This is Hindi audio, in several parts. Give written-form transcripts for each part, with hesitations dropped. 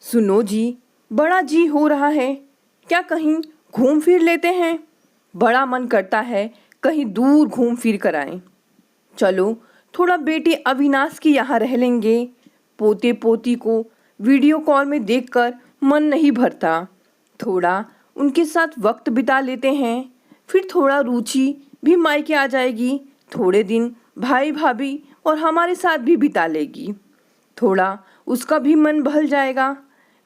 सुनो जी, बड़ा जी हो रहा है, क्या कहीं घूम फिर लेते हैं? बड़ा मन करता है कहीं दूर घूम फिर कर आएं। चलो थोड़ा बेटे अविनाश के यहाँ रह लेंगे। पोते पोती को वीडियो कॉल में देखकर मन नहीं भरता। थोड़ा उनके साथ वक्त बिता लेते हैं। फिर थोड़ा रुचि भी मायके आ जाएगी। थोड़े दिन भाई भाभी और हमारे साथ भी बिता लेगी। थोड़ा उसका भी मन बहल जाएगा।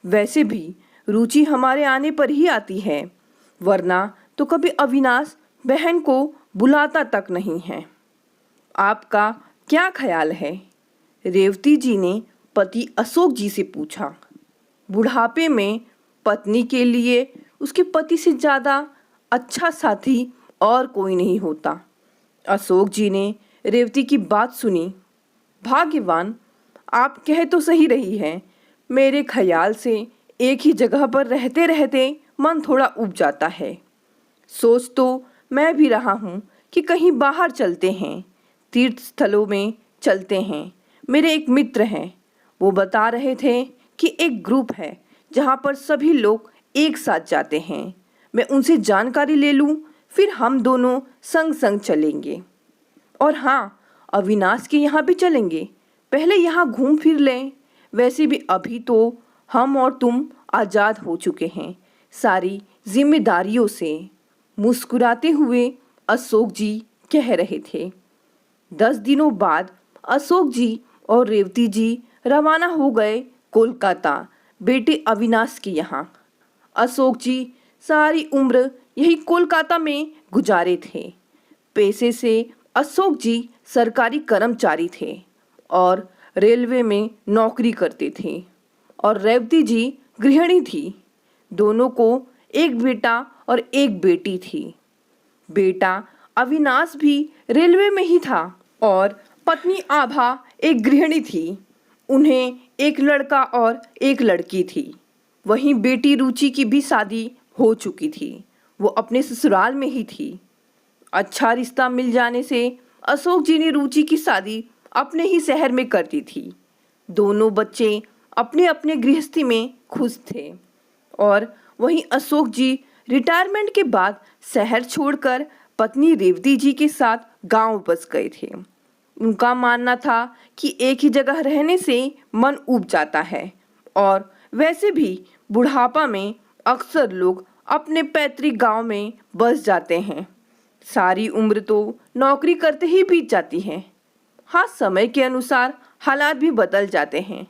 वैसे भी रुचि हमारे आने पर ही आती है, वरना तो कभी अविनाश बहन को बुलाता तक नहीं है। आपका क्या ख्याल है? रेवती जी ने पति अशोक जी से पूछा। बुढ़ापे में पत्नी के लिए उसके पति से ज़्यादा अच्छा साथी और कोई नहीं होता। अशोक जी ने रेवती की बात सुनी। भाग्यवान, आप कह तो सही रही हैं। मेरे ख्याल से एक ही जगह पर रहते रहते मन थोड़ा उब जाता है। सोच तो मैं भी रहा हूँ कि कहीं बाहर चलते हैं, तीर्थ स्थलों में चलते हैं। मेरे एक मित्र हैं, वो बता रहे थे कि एक ग्रुप है जहाँ पर सभी लोग एक साथ जाते हैं। मैं उनसे जानकारी ले लूँ, फिर हम दोनों संग संग चलेंगे। और हाँ, अविनाश के यहाँ भी चलेंगे। पहले यहाँ घूम फिर लें। वैसे भी अभी तो हम और तुम आज़ाद हो चुके हैं सारी जिम्मेदारियों से। मुस्कुराते हुए अशोक जी कह रहे थे। 10 दिनों बाद अशोक जी और रेवती जी रवाना हो गए कोलकाता बेटे अविनाश के यहाँ। अशोक जी सारी उम्र यही कोलकाता में गुजारे थे। पेशे से अशोक जी सरकारी कर्मचारी थे और रेलवे में नौकरी करते थे, और रेवती जी गृहिणी थी। दोनों को एक बेटा और एक बेटी थी। बेटा अविनाश भी रेलवे में ही था और पत्नी आभा एक गृहिणी थी। उन्हें एक लड़का और एक लड़की थी। वहीं बेटी रुचि की भी शादी हो चुकी थी, वो अपने ससुराल में ही थी। अच्छा रिश्ता मिल जाने से अशोक जी ने रुचि की शादी अपने ही शहर में कर दी थी। दोनों बच्चे अपने अपने गृहस्थी में खुश थे। और वहीं अशोक जी रिटायरमेंट के बाद शहर छोड़कर पत्नी रेवती जी के साथ गांव बस गए थे। उनका मानना था कि एक ही जगह रहने से मन ऊब जाता है, और वैसे भी बुढ़ापा में अक्सर लोग अपने पैतृक गांव में बस जाते हैं। सारी उम्र तो नौकरी करते ही बीत जाती है। हाँ, समय के अनुसार हालात भी बदल जाते हैं।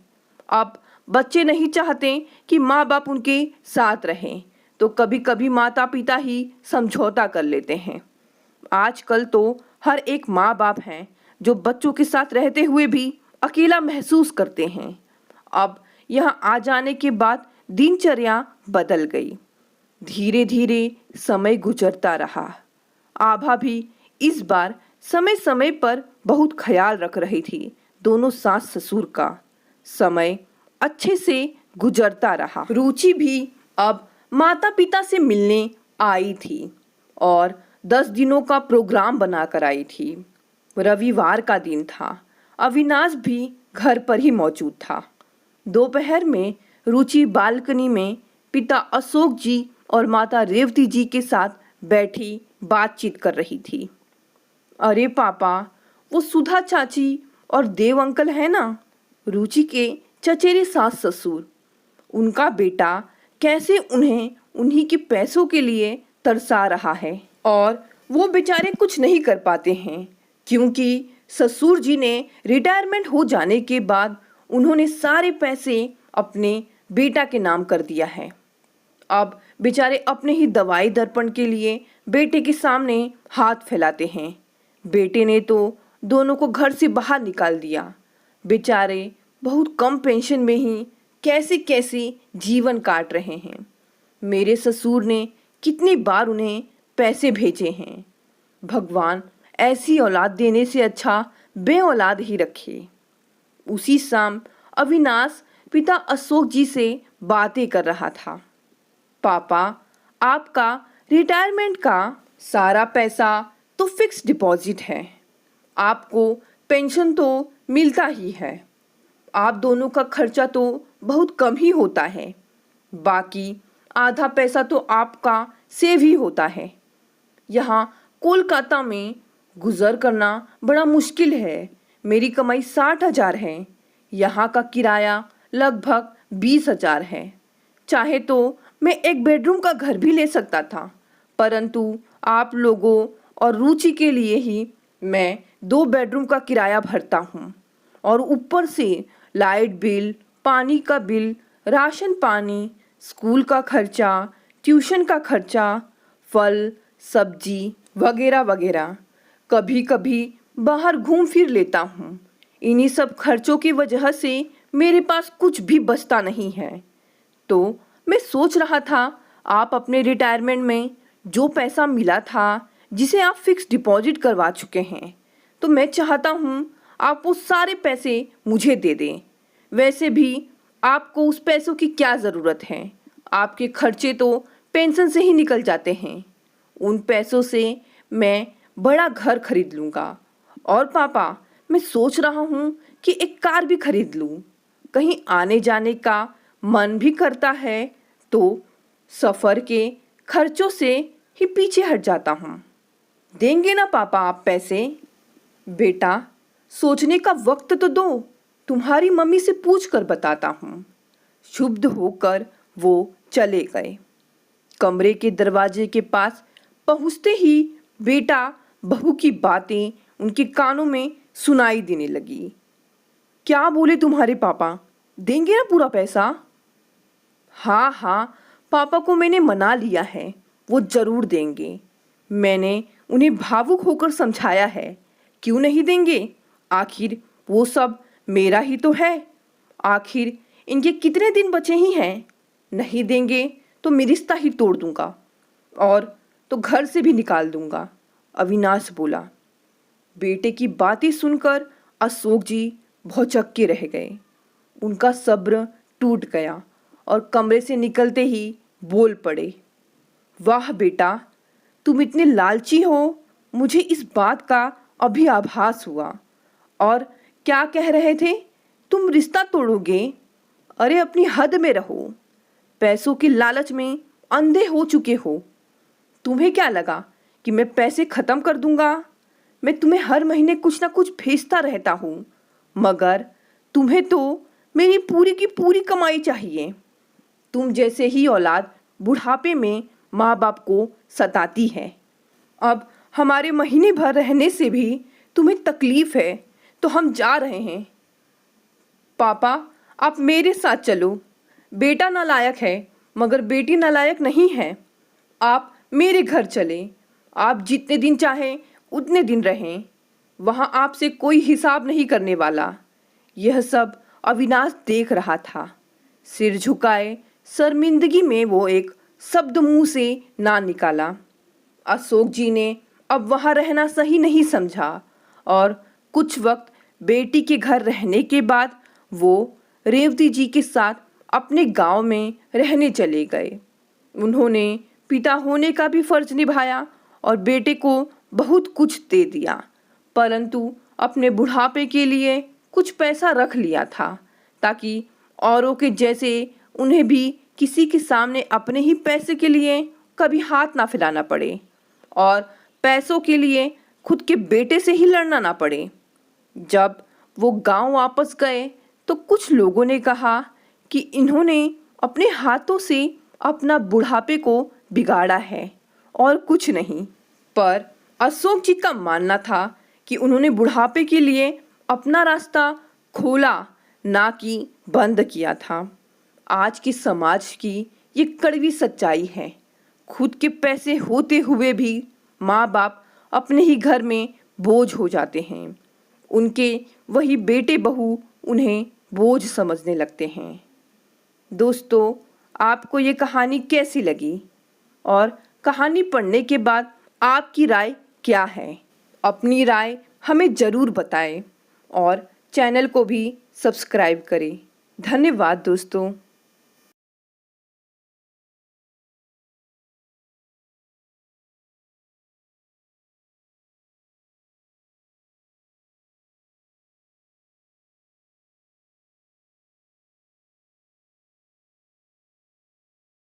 अब बच्चे नहीं चाहते कि माँ बाप उनके साथ रहें, तो कभी कभी माता पिता ही समझौता कर लेते हैं। आजकल तो हर एक माँ बाप हैं जो बच्चों के साथ रहते हुए भी अकेला महसूस करते हैं। अब यहाँ आ जाने के बाद दिनचर्या बदल गई। धीरे धीरे समय गुजरता रहा। आभा भी इस बार समय समय पर बहुत ख्याल रख रही थी दोनों सास ससुर का। समय अच्छे से गुजरता रहा। रुचि भी अब माता पिता से मिलने आई थी और 10 दिनों का प्रोग्राम बनाकर आई थी। रविवार का दिन था। अविनाश भी घर पर ही मौजूद था। दोपहर में रुचि बालकनी में पिता अशोक जी और माता रेवती जी के साथ बैठी बातचीत कर रही थी। अरे पापा, वो सुधा चाची और देव अंकल है ना, रुचि के चचेरे सास ससुर, उनका बेटा कैसे उन्हें उन्हीं के पैसों के लिए तरसा रहा है, और वो बेचारे कुछ नहीं कर पाते हैं क्योंकि ससुर जी ने रिटायरमेंट हो जाने के बाद उन्होंने सारे पैसे अपने बेटा के नाम कर दिया है। अब बेचारे अपने ही दवाई दर्पण के लिए बेटे के सामने हाथ फैलाते हैं। बेटे ने तो दोनों को घर से बाहर निकाल दिया। बेचारे बहुत कम पेंशन में ही कैसे कैसे जीवन काट रहे हैं। मेरे ससुर ने कितनी बार उन्हें पैसे भेजे हैं। भगवान ऐसी औलाद देने से अच्छा बे औलाद ही रखे। उसी शाम अविनाश पिता अशोक जी से बातें कर रहा था। पापा, आपका रिटायरमेंट का सारा पैसा तो फिक्स डिपॉजिट है, आपको पेंशन तो मिलता ही है, आप दोनों का खर्चा तो बहुत कम ही होता है, बाकी आधा पैसा तो आपका सेव ही होता है। यहाँ कोलकाता में गुजर करना बड़ा मुश्किल है। मेरी कमाई 60,000 है। यहाँ का किराया लगभग 20,000 है। चाहे तो मैं एक बेडरूम का घर भी ले सकता था, परंतु आप लोगों और रुचि के लिए ही मैं 2 बेडरूम का किराया भरता हूँ और ऊपर से लाइट बिल, पानी का बिल, राशन पानी, स्कूल का खर्चा, ट्यूशन का खर्चा, फल सब्जी वगैरह वगैरह। कभी कभी बाहर घूम फिर लेता हूँ। इन्हीं सब खर्चों की वजह से मेरे पास कुछ भी बचता नहीं है। तो मैं सोच रहा था, आप अपने रिटायरमेंट में जो पैसा मिला था, जिसे आप फिक्स डिपॉजिट करवा चुके हैं, तो मैं चाहता हूँ आप वो सारे पैसे मुझे दे दें। वैसे भी आपको उस पैसों की क्या ज़रूरत है? आपके खर्चे तो पेंशन से ही निकल जाते हैं। उन पैसों से मैं बड़ा घर खरीद लूँगा। और पापा, मैं सोच रहा हूँ कि एक कार भी खरीद लूँ। कहीं आने जाने का मन भी करता है, तो सफ़र के खर्चों से ही पीछे हट जाता हूँ। देंगे ना पापा आप पैसे? बेटा, सोचने का वक्त तो दो, तुम्हारी मम्मी से पूछ कर बताता हूँ। क्षुब्ध होकर वो चले गए। कमरे के दरवाजे के पास पहुँचते ही बेटा बहू की बातें उनके कानों में सुनाई देने लगी। क्या बोले तुम्हारे पापा? देंगे ना पूरा पैसा? हाँ हाँ, पापा को मैंने मना लिया है, वो ज़रूर देंगे। मैंने उन्हें भावुक होकर समझाया है। क्यों नहीं देंगे? आखिर वो सब मेरा ही तो है। आखिर इनके कितने दिन बचे ही हैं? नहीं देंगे तो मैं रिश्ता ही तोड़ दूंगा और तो घर से भी निकाल दूंगा, अविनाश बोला। बेटे की बातें सुनकर अशोक जी भौचक्के रह गए। उनका सब्र टूट गया और कमरे से निकलते ही बोल पड़े, वाह बेटा, तुम इतने लालची हो, मुझे इस बात का अभी आभास हुआ। और क्या कह रहे थे? तुम रिश्ता तोड़ोगे? अरे अपनी हद में रहो, पैसों के लालच में अंधे हो चुके हो। तुम्हें क्या लगा कि मैं पैसे ख़त्म कर दूंगा? मैं तुम्हें हर महीने कुछ ना कुछ भेजता रहता हूँ, मगर तुम्हें तो मेरी पूरी की पूरी कमाई चाहिए। तुम जैसे ही औलाद बुढ़ापे में माँ बाप को सताती है। अब हमारे महीने भर रहने से भी तुम्हें तकलीफ़ है, तो हम जा रहे हैं। पापा, आप मेरे साथ चलो। बेटा नालायक है, मगर बेटी नालायक नहीं है। आप मेरे घर चलें। आप जितने दिन चाहें उतने दिन रहें। वहाँ आपसे कोई हिसाब नहीं करने वाला। यह सब अविनाश देख रहा था। सिर झुकाए शर्मिंदगी में वो एक शब्द मुंह से ना निकाला। अशोक जी ने अब वहाँ रहना सही नहीं समझा और कुछ वक्त बेटी के घर रहने के बाद वो रेवती जी के साथ अपने गांव में रहने चले गए। उन्होंने पिता होने का भी फर्ज निभाया और बेटे को बहुत कुछ दे दिया, परंतु अपने बुढ़ापे के लिए कुछ पैसा रख लिया था, ताकि औरों के जैसे उन्हें भी किसी के सामने अपने ही पैसे के लिए कभी हाथ ना फैलाना पड़े और पैसों के लिए खुद के बेटे से ही लड़ना ना पड़े। जब वो गांव वापस गए तो कुछ लोगों ने कहा कि इन्होंने अपने हाथों से अपना बुढ़ापे को बिगाड़ा है और कुछ नहीं। पर अशोक जी का मानना था कि उन्होंने बुढ़ापे के लिए अपना रास्ता खोला, ना कि बंद किया था। आज की समाज की ये कड़वी सच्चाई है। खुद के पैसे होते हुए भी माँ बाप अपने ही घर में बोझ हो जाते हैं। उनके वही बेटे बहू उन्हें बोझ समझने लगते हैं। दोस्तों, आपको ये कहानी कैसी लगी और कहानी पढ़ने के बाद आपकी राय क्या है? अपनी राय हमें ज़रूर बताएं और चैनल को भी सब्सक्राइब करें। धन्यवाद दोस्तों।